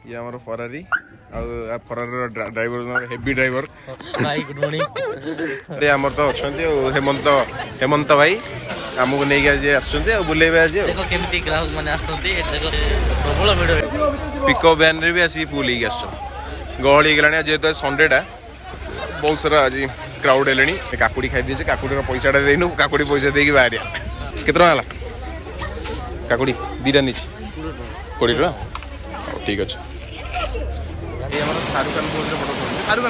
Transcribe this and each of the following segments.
ये हमारा Ferrari Ferrari driver heavy driver भाई गुड मॉर्निंग आमर तो अच्छा हेमंत भाई आमको नहीं आज बुलेबे आज देखो केमिति ग्राहक माने आसथि देखो प्रबल भिड़ पिकअप वैन रे भी आसी फुल ही आस गहली गलानी जेहेतु संडेटा बहुत सारा आज क्राउड हेले काकुड़ी खाई दीजिए काकुड़ी पैसाटा देनु काकुड़ी पैसा देकी बाहर केते टका है काकुड़ी दीटा नीचे 20 टका ठीक अच्छे Shahrukh Khan pose photo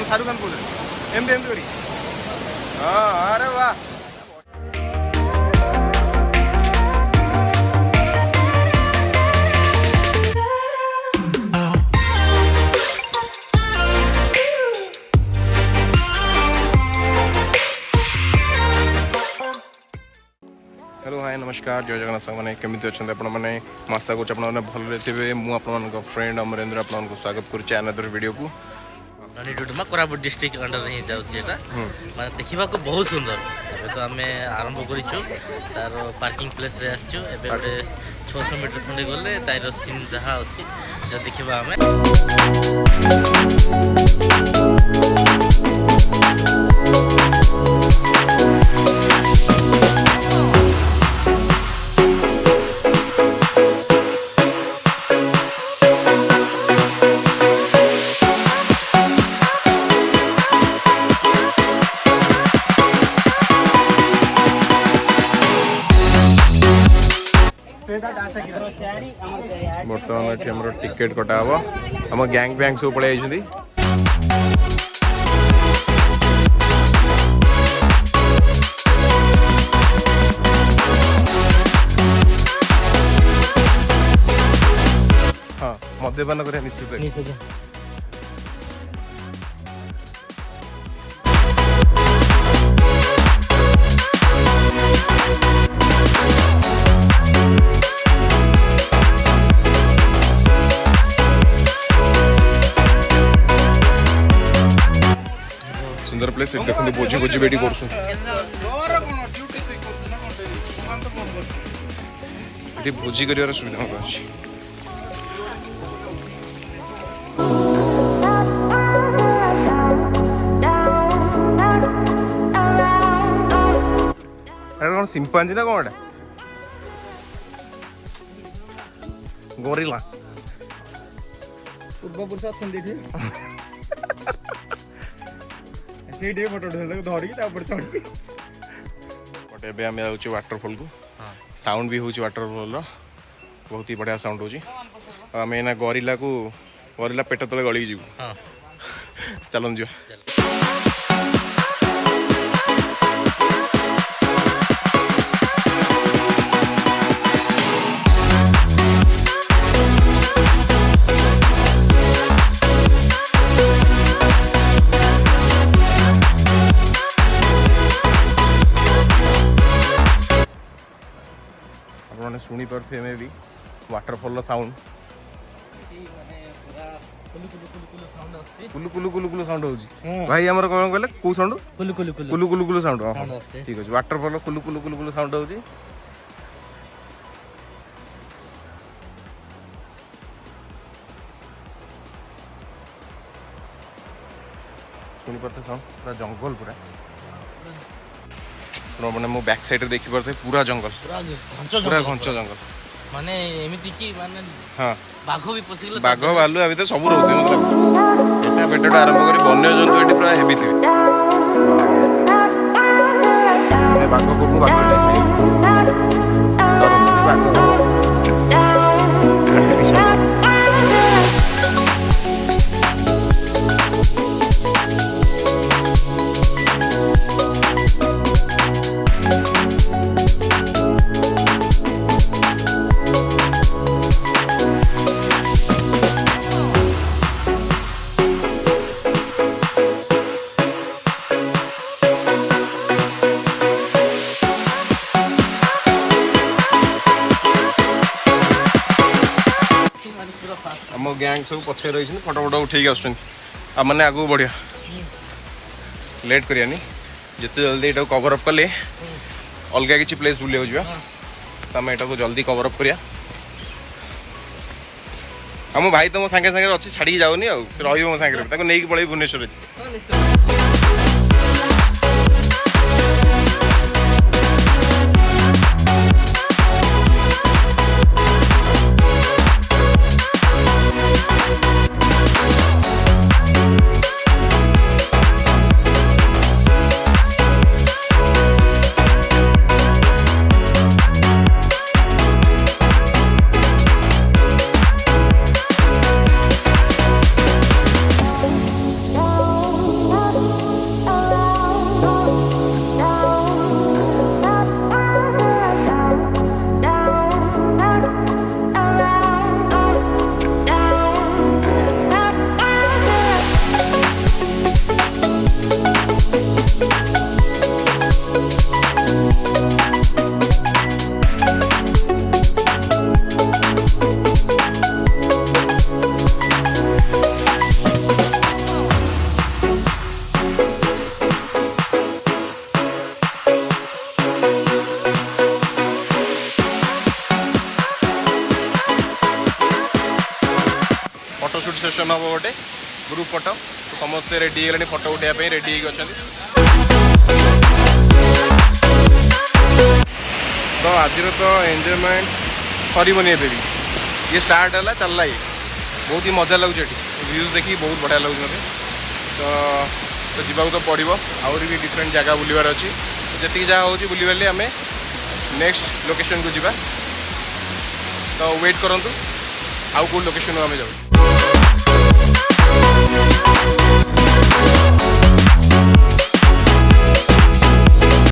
Shahrukh Khan pose MD करी हाँ अरे वाह हेलो हाय नमस्कार जय जगन्नाथ साहब मैंने केमी अच्छा आपने आशा कर भल थे मुझे फ्रेंड अमरेंद्र आपको स्वागत करुच्चे अनदर वीडियो को रानीडुडुमा कोरापुट डिस्ट्रिक्ट अंडर ही जाऊँगी माने देखा बहुत सुंदर एबे तो आम आरंभ करूँ तार पार्किंग प्लेस रे आसचु एबे गोटे 600 मीटर खंडे गले तार सीन जहाँ अच्छी जो देखा आम बर्तमान टिकेट कटा हम आम गैंग बैंक सब पलि जाइए हाँ मद्यपान कर निश्चित सुंदर प्लेस देखते भोजी भोजी बेटी कर भोजी कर सुविधा अच्छी कौन सिंपांजी ना कौन गोरिल्ला पूर्वपुरुष अच्छा फोटो धरिकी बट एम वाटरफॉल को साउंड भी हूँ वाटरफॉल बहुत ही बढ़िया साउंड हो आम एना गोरिल्ला पेट तले गली जीव चलन जी शुणी पारे मे भी वाटरफॉल साउंड कुलु कुलु कुलु कुलु साउंड हो भाई हमर कौन कहले को साउंड कुलु कुलु कुलु कुलु कुलु साउंड ठीक अछि वाटरफॉल कुलु कुलु कुलु कुलु साउंड होची शुणी पारे साउंड पूरा जंगल पूरा मैंने मो बैक साइड देखी पारे पूरा जंगल पूरा घंच जंगल माने एमिति की माने हां बाघ भी पसिगले बाघ भालू अभी तो सब रहते मतलब एटा बेटा आरंभ करी वन्य जंतु एटी पूरा हेवी थे बाघ को बाघ आम गैंग सब पछे रही फोटो फोटो उठे आमने आगू बढ़िया लेट करियानी जिते जल्दी ये कवर अप कले अलग किसी प्लेस बुले जावा आम यहाँ जल्दी कवर अप करिया ଆମ ଭାଇ ତ ମୋ ସାଙ୍ଗେ ସାଙ୍ଗରେ ଅଛି ଛାଡ଼ିକି ଯାଉନି ଆଉ ସେ ରହିବ ମୋ ସାଙ୍ଗରେ ତାକୁ ନେଇକି ପଳେଇବି ଭୁବନେଶ୍ୱର ଅଛି। फोटोशूट सेशन हम गोटे ग्रुप फोटो तो समस्ते रेडी है फोटो उठाइबा रेडी होती। तो आज तो एंजॉयमेंट सरबनी भी ये स्टार्ट है चलला ये बहुत ही मजा लगे व्यूज देखी बहुत बढ़िया लगे मत तो जीवा तो पड़ो आहरी भी डिफरेंट जगह बुलवार अच्छी जी जहाँ हूँ बुलवाले आम नेक्स्ट लोकेशन को जीवा तो वेट करूँ आउ कौ लोकेशन आम जाऊ।